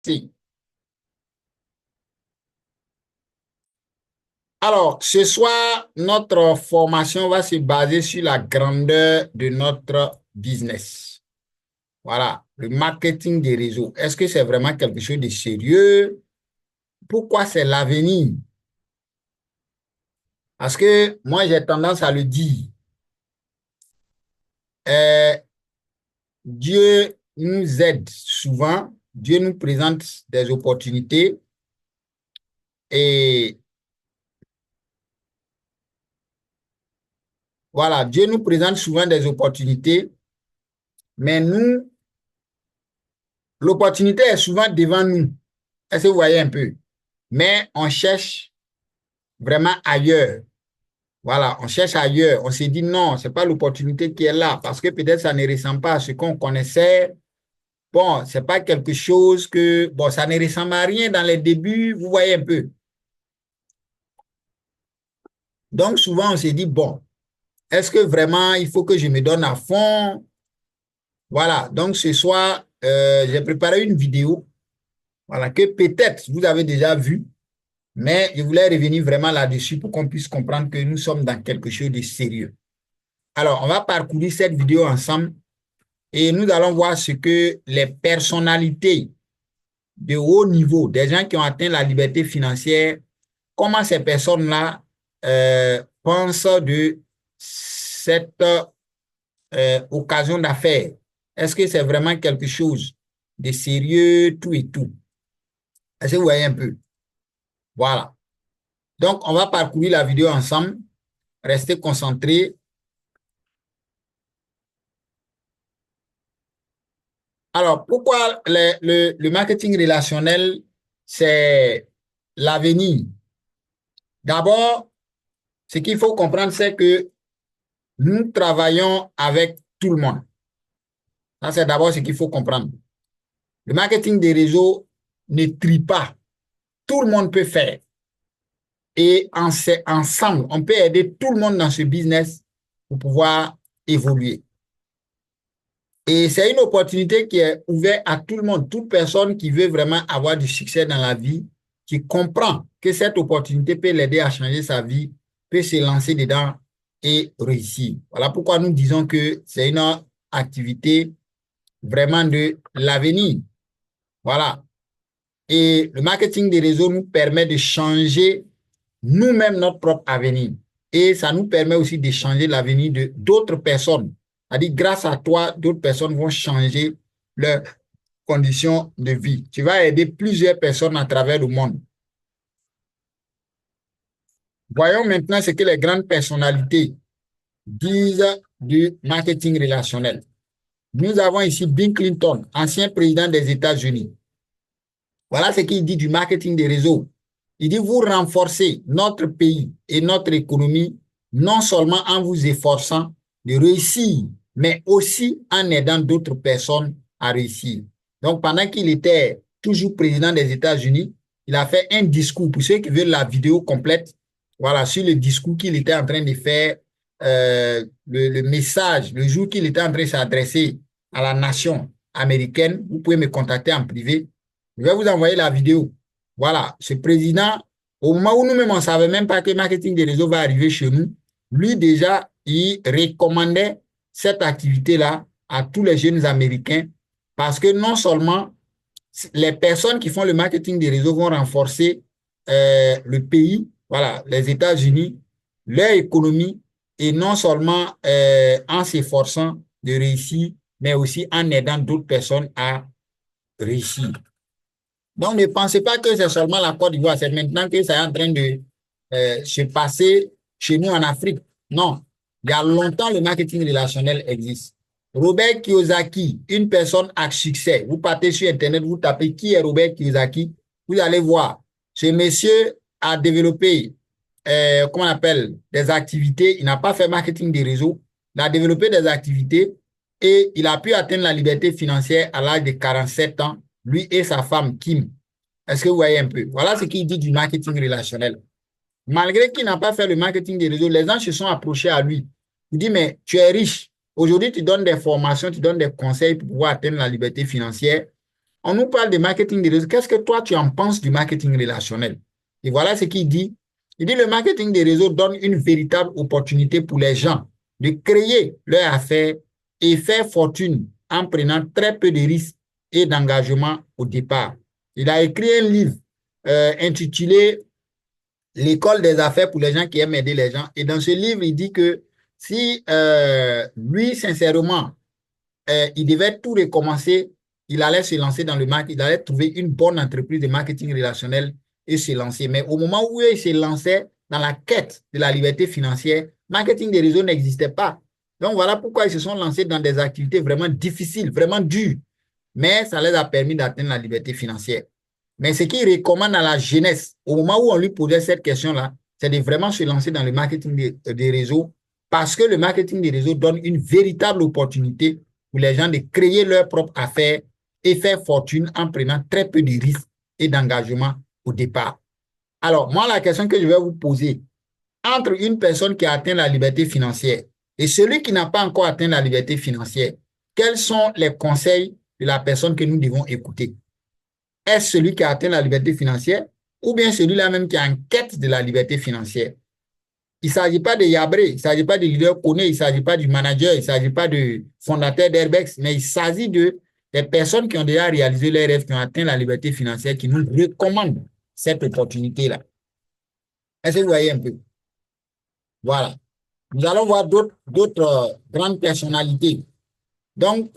Si. Alors, ce soir, notre formation va se baser sur la grandeur de notre business. Voilà, le marketing des réseaux. Est-ce que c'est vraiment quelque chose de sérieux? Pourquoi c'est l'avenir? Parce que moi, j'ai tendance à le dire. Euh, Dieu nous aide souvent, Dieu nous présente des opportunités et voilà, Dieu nous présente souvent des opportunités, mais nous, l'opportunité est souvent devant nous. Est-ce que vous voyez un peu? Mais on cherche vraiment ailleurs. Voilà, on cherche ailleurs. On s'est dit non, c'est pas l'opportunité qui est là parce que peut-être ça ne ressemble pas à ce qu'on connaissait. Bon, c'est pas quelque chose que, bon, ça ne ressemble à rien dans les débuts, vous voyez un peu. Donc, souvent, on s'est dit, bon, est-ce que vraiment il faut que je me donne à fond? Voilà, donc ce soir, j'ai préparé une vidéo, voilà, que peut-être vous avez déjà vue, mais je voulais revenir vraiment là-dessus pour qu'on puisse comprendre que nous sommes dans quelque chose de sérieux. Alors, on va parcourir cette vidéo ensemble et nous allons voir ce que les personnalités de haut niveau, des gens qui ont atteint la liberté financière, comment ces personnes-là pensent de cette occasion d'affaires. Est-ce que c'est vraiment quelque chose de sérieux, tout et tout? Est-ce que vous voyez un peu? Voilà. Donc, on va parcourir la vidéo ensemble. Restez concentrés. Alors, pourquoi le marketing relationnel, c'est l'avenir? D'abord, ce qu'il faut comprendre, c'est que nous travaillons avec tout le monde. Ça, c'est d'abord ce qu'il faut comprendre. Le marketing des réseaux ne trie pas. Tout le monde peut faire. Et ensemble, on peut aider tout le monde dans ce business pour pouvoir évoluer. Et c'est une opportunité qui est ouverte à tout le monde, toute personne qui veut vraiment avoir du succès dans la vie, qui comprend que cette opportunité peut l'aider à changer sa vie, peut se lancer dedans et réussir. Voilà pourquoi nous disons que c'est une activité vraiment de l'avenir. Voilà. Et le marketing des réseaux nous permet de changer nous-mêmes notre propre avenir. Et ça nous permet aussi de changer l'avenir de d'autres personnes. C'est-à-dire, grâce à toi, d'autres personnes vont changer leurs conditions de vie. Tu vas aider plusieurs personnes à travers le monde. Voyons maintenant ce que les grandes personnalités disent du marketing relationnel. Nous avons ici Bill Clinton, ancien président des États-Unis. Voilà ce qu'il dit du marketing des réseaux. Il dit, vous renforcez notre pays et notre économie, non seulement en vous efforçant de réussir, mais aussi en aidant d'autres personnes à réussir. Donc, pendant qu'il était toujours président des États-Unis, il a fait un discours, pour ceux qui veulent la vidéo complète, voilà, sur le discours qu'il était en train de faire, le message, le jour qu'il était en train de s'adresser à la nation américaine. Vous pouvez me contacter en privé. Je vais vous envoyer la vidéo. Voilà, ce président, au moment où nous-mêmes, on ne savait même pas que le marketing des réseaux va arriver chez nous, lui déjà, il recommandait cette activité-là à tous les jeunes Américains parce que non seulement les personnes qui font le marketing des réseaux vont renforcer le pays, voilà, les États-Unis, leur économie, et non seulement en s'efforçant de réussir, mais aussi en aidant d'autres personnes à réussir. Donc, ne pensez pas que c'est seulement la Côte d'Ivoire, c'est maintenant que ça est en train de se passer chez nous en Afrique. Non, il y a longtemps, le marketing relationnel existe. Robert Kiyosaki, une personne à succès. Vous partez sur Internet, vous tapez qui est Robert Kiyosaki, vous allez voir. Ce monsieur a développé, comment on appelle, des activités. Il n'a pas fait marketing des réseaux. Il a développé des activités et il a pu atteindre la liberté financière à l'âge de 47 ans, lui et sa femme Kim. Est-ce que vous voyez un peu? Voilà ce qu'il dit du marketing relationnel. Malgré qu'il n'a pas fait le marketing des réseaux, les gens se sont approchés à lui. Il dit, mais tu es riche. Aujourd'hui, tu donnes des formations, tu donnes des conseils pour pouvoir atteindre la liberté financière. On nous parle de marketing des réseaux. Qu'est-ce que toi, tu en penses du marketing relationnel? Et voilà ce qu'il dit. Il dit le marketing des réseaux donne une véritable opportunité pour les gens de créer leur affaire et faire fortune en prenant très peu de risques et d'engagement au départ. Il a écrit un livre intitulé L'école des affaires pour les gens qui aiment aider les gens. Et dans ce livre, il dit que si lui, sincèrement, il devait tout recommencer, il allait se lancer dans le marketing, il allait trouver une bonne entreprise de marketing relationnel et se lancer. Mais au moment où il se lançait dans la quête de la liberté financière, marketing des réseaux n'existait pas. Donc voilà pourquoi ils se sont lancés dans des activités vraiment difficiles, vraiment dures. Mais ça les a permis d'atteindre la liberté financière. Mais ce qu'il recommande à la jeunesse, au moment où on lui posait cette question-là, c'est de vraiment se lancer dans le marketing des réseaux parce que le marketing des réseaux donne une véritable opportunité pour les gens de créer leur propre affaire et faire fortune en prenant très peu de risques et d'engagement au départ. Alors, moi, la question que je vais vous poser, entre une personne qui a atteint la liberté financière et celui qui n'a pas encore atteint la liberté financière, quels sont les conseils de la personne que nous devons écouter? Est-ce celui qui a atteint la liberté financière ou bien celui-là même qui est en quête de la liberté financière? Il ne s'agit pas de Yabré, il ne s'agit pas du leader connu, il ne s'agit pas du manager, il ne s'agit pas du fondateur d'Airbex, mais il s'agit des personnes qui ont déjà réalisé leurs rêves, qui ont atteint la liberté financière, qui nous recommandent cette opportunité-là. Est-ce que vous voyez un peu? Voilà. Nous allons voir d'autres grandes personnalités. Donc,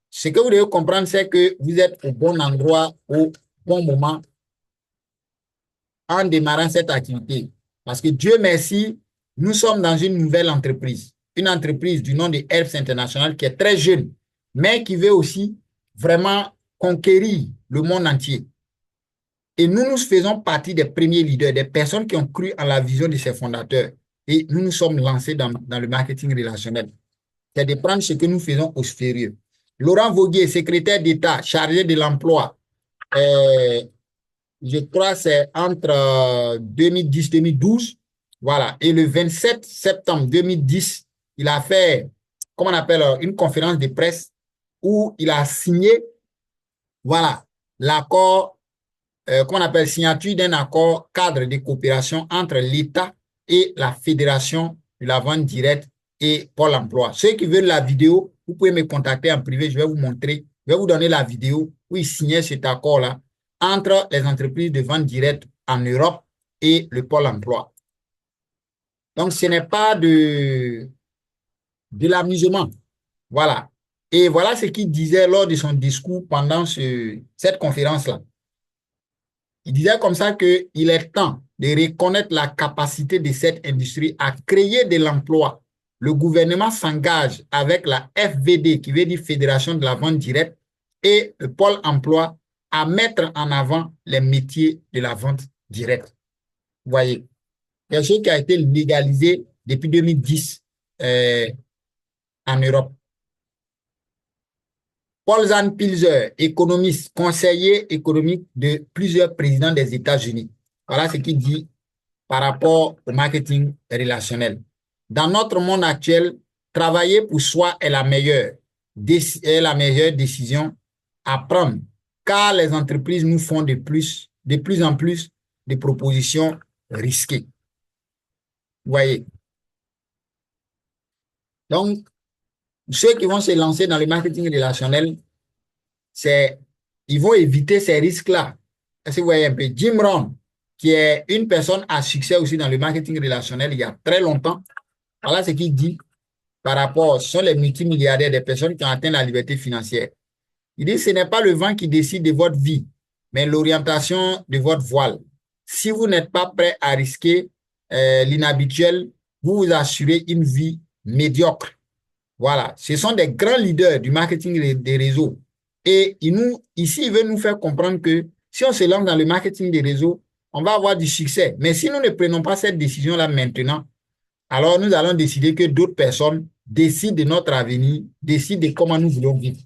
ce que vous devez comprendre, c'est que vous êtes au bon endroit, au bon moment, en démarrant cette activité. Parce que Dieu merci, nous sommes dans une nouvelle entreprise. Une entreprise du nom de Herbs International qui est très jeune, mais qui veut aussi vraiment conquérir le monde entier. Et nous faisons partie des premiers leaders, des personnes qui ont cru en la vision de ses fondateurs. Et nous nous sommes lancés dans le marketing relationnel. C'est de prendre ce que nous faisons au sérieux. Laurent Vauguier, secrétaire d'État chargé de l'emploi, je crois que c'est entre 2010-2012. Voilà. Et le 27 septembre 2010, il a fait, comment on appelle, une conférence de presse où il a signé, voilà, l'accord, comment on appelle, signature d'un accord cadre de coopération entre l'État et la Fédération de la vente directe et Pôle emploi. Ceux qui veulent la vidéo, vous pouvez me contacter en privé, je vais vous montrer, je vais vous donner la vidéo où il signait cet accord-là entre les entreprises de vente directe en Europe et le Pôle emploi. Donc, ce n'est pas de l'amusement. Voilà. Et voilà ce qu'il disait lors de son discours pendant cette conférence-là. Il disait comme ça qu'il est temps de reconnaître la capacité de cette industrie à créer de l'emploi. Le gouvernement s'engage avec la FVD, qui veut dire Fédération de la vente directe, et le Pôle emploi à mettre en avant les métiers de la vente directe. Vous voyez, quelque chose qui a été légalisé depuis 2010 en Europe. Paul Zahn Pilzer, économiste, conseiller économique de plusieurs présidents des États-Unis. Voilà ce qu'il dit par rapport au marketing relationnel. Dans notre monde actuel, travailler pour soi est la meilleure décision à prendre, car les entreprises nous font de plus en plus de propositions risquées. Vous voyez. Donc, ceux qui vont se lancer dans le marketing relationnel, ils vont éviter ces risques-là. Est-ce que vous voyez un peu? Jim Rohn, qui est une personne à succès aussi dans le marketing relationnel il y a très longtemps, voilà ce qu'il dit par rapport, ce sont les multimilliardaires, des personnes qui ont atteint la liberté financière. Il dit, ce n'est pas le vent qui décide de votre vie, mais l'orientation de votre voile. Si vous n'êtes pas prêt à risquer l'inhabituel, vous vous assurez une vie médiocre. Voilà, ce sont des grands leaders du marketing des réseaux. Et ici, il veut nous faire comprendre que si on se lance dans le marketing des réseaux, on va avoir du succès. Mais si nous ne prenons pas cette décision-là maintenant, alors nous allons décider que d'autres personnes décident de notre avenir, décident de comment nous voulons vivre.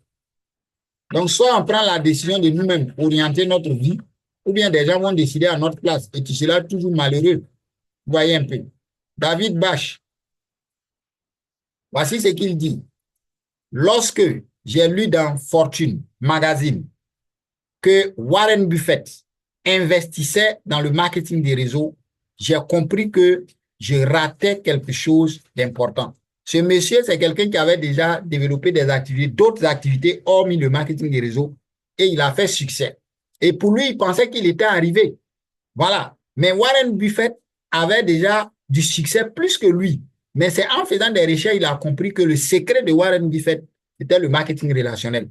Donc, soit on prend la décision de nous-mêmes orienter notre vie, ou bien des gens vont décider à notre place et tu seras toujours malheureux. Vous voyez un peu. David Bash, voici ce qu'il dit. Lorsque j'ai lu dans Fortune Magazine que Warren Buffett investissait dans le marketing des réseaux, j'ai compris que je ratais quelque chose d'important. Ce monsieur, c'est quelqu'un qui avait déjà développé des activités, d'autres activités, hormis le marketing des réseaux, et il a fait succès. Et pour lui, il pensait qu'il était arrivé. Voilà. Mais Warren Buffett avait déjà du succès plus que lui. Mais c'est en faisant des recherches, il a compris que le secret de Warren Buffett, c'était le marketing relationnel.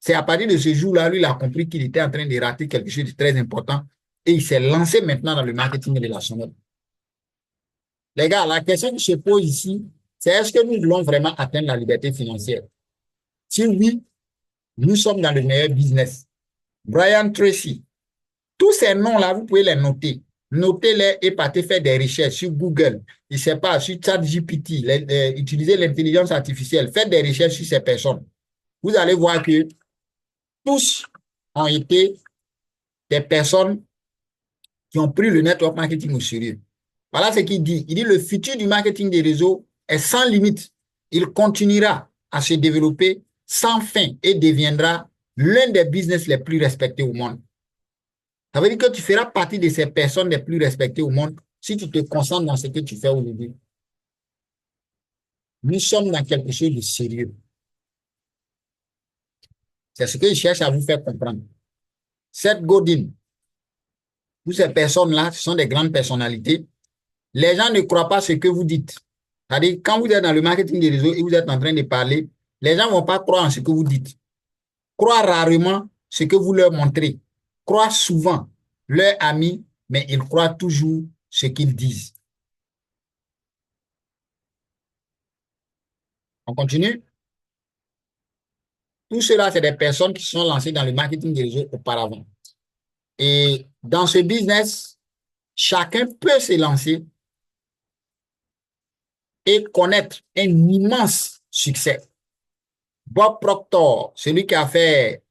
C'est à partir de ce jour-là, lui, il a compris qu'il était en train de rater quelque chose de très important et il s'est lancé maintenant dans le marketing relationnel. Les gars, la question qui se pose ici, c'est est-ce que nous voulons vraiment atteindre la liberté financière? Si oui, nous sommes dans le meilleur business. Brian Tracy, tous ces noms-là, vous pouvez les noter. Notez-les et partez faire des recherches sur Google, je ne sais pas, sur ChatGPT, utilisez l'intelligence artificielle, faites des recherches sur ces personnes. Vous allez voir que tous ont été des personnes qui ont pris le network marketing au sérieux. Voilà ce qu'il dit. Il dit le futur du marketing des réseaux est sans limite. Il continuera à se développer sans fin et deviendra l'un des business les plus respectés au monde. Ça veut dire que tu feras partie de ces personnes les plus respectées au monde si tu te concentres dans ce que tu fais aujourd'hui. Nous sommes dans quelque chose de sérieux. C'est ce que je cherche à vous faire comprendre. Seth Godin, toutes ces personnes-là, ce sont des grandes personnalités. Les gens ne croient pas ce que vous dites. C'est-à-dire, quand vous êtes dans le marketing des réseaux et vous êtes en train de parler, les gens ne vont pas croire en ce que vous dites. Croient rarement ce que vous leur montrez. Croient souvent leurs amis, mais ils croient toujours ce qu'ils disent. On continue? Tout cela, c'est des personnes qui sont lancées dans le marketing des réseaux auparavant. Et dans ce business, chacun peut se lancer et connaître un immense succès. Bob Proctor, celui qui a fait,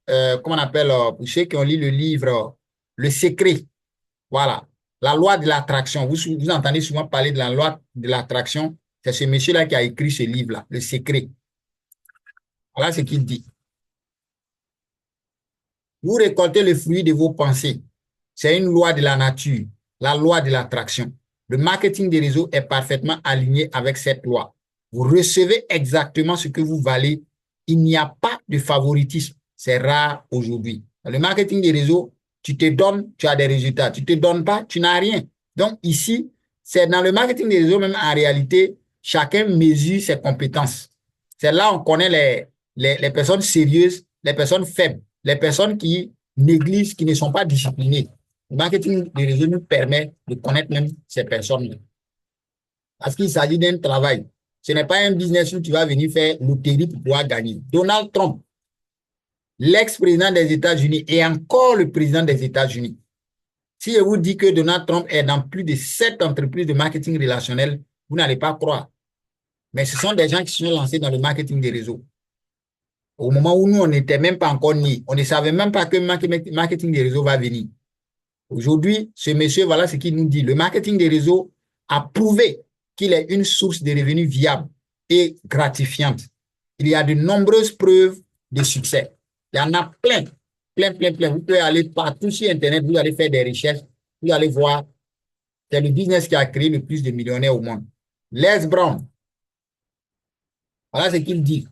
comment on appelle, pour ceux qui ont lu le livre, Le Secret, voilà, la loi de l'attraction. Vous entendez souvent parler de la loi de l'attraction. C'est ce monsieur-là qui a écrit ce livre-là, Le Secret. Voilà ce qu'il dit. Vous récoltez le fruit de vos pensées. C'est une loi de la nature, la loi de l'attraction. Le marketing des réseaux est parfaitement aligné avec cette loi. Vous recevez exactement ce que vous valez. Il n'y a pas de favoritisme. C'est rare aujourd'hui. Dans le marketing des réseaux, tu te donnes, tu as des résultats. Tu ne te donnes pas, tu n'as rien. Donc ici, c'est dans le marketing des réseaux, même en réalité, chacun mesure ses compétences. C'est là où on connaît les personnes sérieuses, les personnes faibles, les personnes qui négligent, qui ne sont pas disciplinées. Le marketing des réseaux nous permet de connaître même ces personnes-là. Parce qu'il s'agit d'un travail. Ce n'est pas un business où tu vas venir faire loterie pour pouvoir gagner. Donald Trump, l'ex-président des États-Unis, est encore le président des États-Unis. Si je vous dis que Donald Trump est dans plus de 7 entreprises de marketing relationnel, vous n'allez pas croire. Mais ce sont des gens qui sont lancés dans le marketing des réseaux. Au moment où nous, on n'était même pas encore nés, on ne savait même pas que le marketing des réseaux va venir. Aujourd'hui, ce monsieur, voilà ce qu'il nous dit. Le marketing des réseaux a prouvé qu'il est une source de revenus viable et gratifiante. Il y a de nombreuses preuves de succès. Il y en a plein, plein, plein, plein. Vous pouvez aller partout sur Internet, vous allez faire des recherches, vous allez voir. C'est le business qui a créé le plus de millionnaires au monde. Les Brown, voilà ce qu'il dit.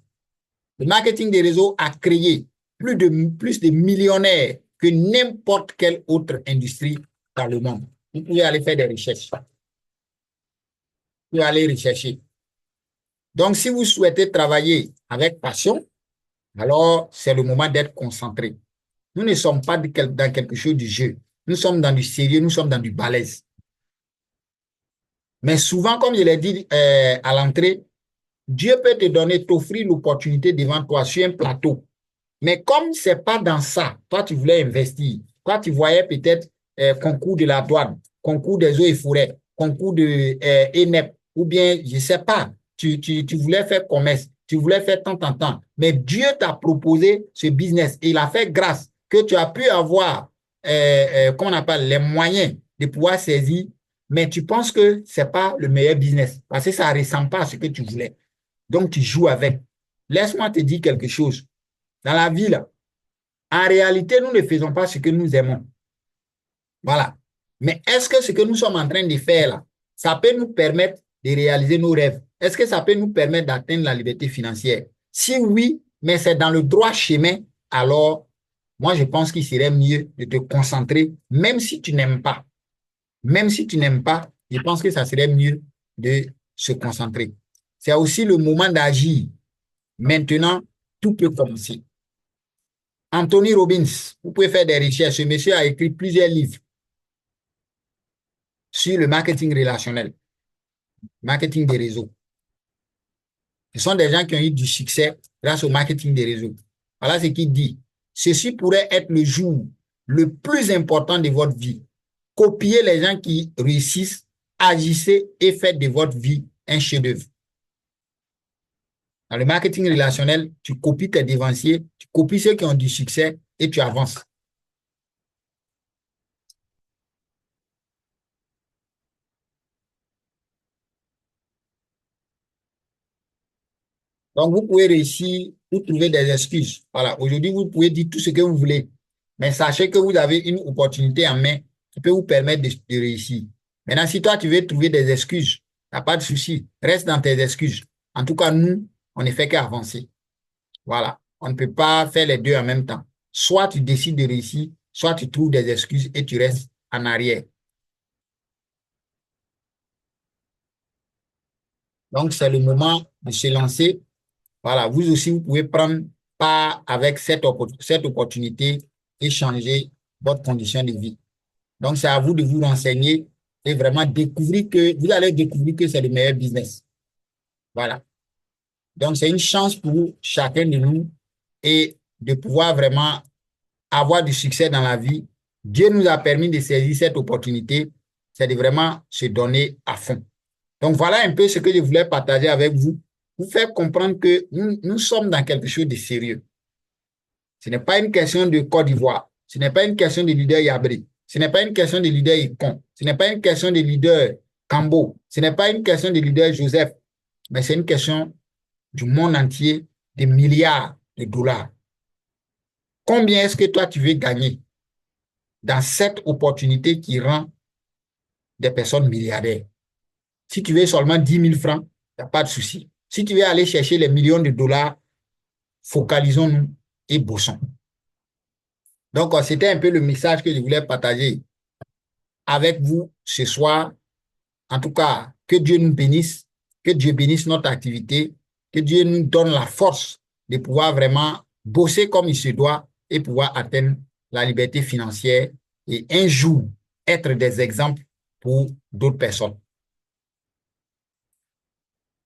Le marketing des réseaux a créé plus de millionnaires que n'importe quelle autre industrie dans le monde. Vous pouvez aller faire des recherches. Vous pouvez aller rechercher. Donc, si vous souhaitez travailler avec passion, alors c'est le moment d'être concentré. Nous ne sommes pas dans quelque chose du jeu. Nous sommes dans du sérieux, nous sommes dans du balèze. Mais souvent, comme je l'ai dit à l'entrée, Dieu peut te donner, t'offrir l'opportunité devant toi sur un plateau. Mais comme ce n'est pas dans ça, toi, tu voulais investir. Toi, tu voyais peut-être concours de la douane, concours des eaux et forêts, concours de ENEP, ou bien, je ne sais pas, tu voulais faire commerce, tu voulais faire tant. Mais Dieu t'a proposé ce business et il a fait grâce que tu as pu avoir, comment on appelle, les moyens de pouvoir saisir, mais tu penses que ce n'est pas le meilleur business parce que ça ne ressemble pas à ce que tu voulais. Donc, tu joues avec. Laisse-moi te dire quelque chose. Dans la vie, là, En réalité, nous ne faisons pas ce que nous aimons. Voilà. Mais est-ce que ce que nous sommes en train de faire là, ça peut nous permettre de réaliser nos rêves? Est-ce que ça peut nous permettre d'atteindre la liberté financière? Si oui, mais c'est dans le droit chemin, alors moi, je pense qu'il serait mieux de te concentrer, même si tu n'aimes pas. Même si tu n'aimes pas, je pense que ça serait mieux de se concentrer. C'est aussi le moment d'agir. Maintenant, tout peut commencer. Anthony Robbins, vous pouvez faire des recherches. Ce monsieur a écrit plusieurs livres sur le marketing relationnel, marketing des réseaux. Ce sont des gens qui ont eu du succès grâce au marketing des réseaux. Voilà ce qu'il dit. Ceci pourrait être le jour le plus important de votre vie. Copiez les gens qui réussissent, agissez et faites de votre vie un chef-d'œuvre. Dans le marketing relationnel, tu copies tes dévanciers, tu copies ceux qui ont du succès et tu avances. Donc, vous pouvez réussir ou trouver des excuses. Voilà, aujourd'hui, vous pouvez dire tout ce que vous voulez, mais sachez que vous avez une opportunité en main qui peut vous permettre de réussir. Maintenant, si toi, tu veux trouver des excuses, il n'y a pas de souci. Reste dans tes excuses. En tout cas, nous, on ne fait qu'avancer. Voilà. On ne peut pas faire les deux en même temps. Soit tu décides de réussir, soit tu trouves des excuses et tu restes en arrière. Donc, c'est le moment de se lancer. Voilà. Vous aussi, vous pouvez prendre part avec cette opportunité et changer votre condition de vie. Donc, c'est à vous de vous renseigner et vraiment découvrir que vous allez découvrir que c'est le meilleur business. Voilà. Donc, c'est une chance pour chacun de nous et de pouvoir vraiment avoir du succès dans la vie. Dieu nous a permis de saisir cette opportunité, c'est de vraiment se donner à fond. Donc, voilà un peu ce que je voulais partager avec vous, vous faire comprendre que nous sommes dans quelque chose de sérieux. Ce n'est pas une question de Côte d'Ivoire, ce n'est pas une question de leader Yabri, ce n'est pas une question de leader Icon, ce n'est pas une question de leader Cambo, ce n'est pas une question de leader Joseph, mais c'est une question du monde entier, des milliards de dollars. Combien est-ce que toi tu veux gagner dans cette opportunité qui rend des personnes milliardaires? Si tu veux seulement 10 000 francs, il n'y a pas de souci. Si tu veux aller chercher les millions de dollars, focalisons-nous et bossons. Donc, c'était un peu le message que je voulais partager avec vous ce soir. En tout cas, que Dieu nous bénisse, que Dieu bénisse notre activité, que Dieu nous donne la force de pouvoir vraiment bosser comme il se doit et pouvoir atteindre la liberté financière et un jour être des exemples pour d'autres personnes.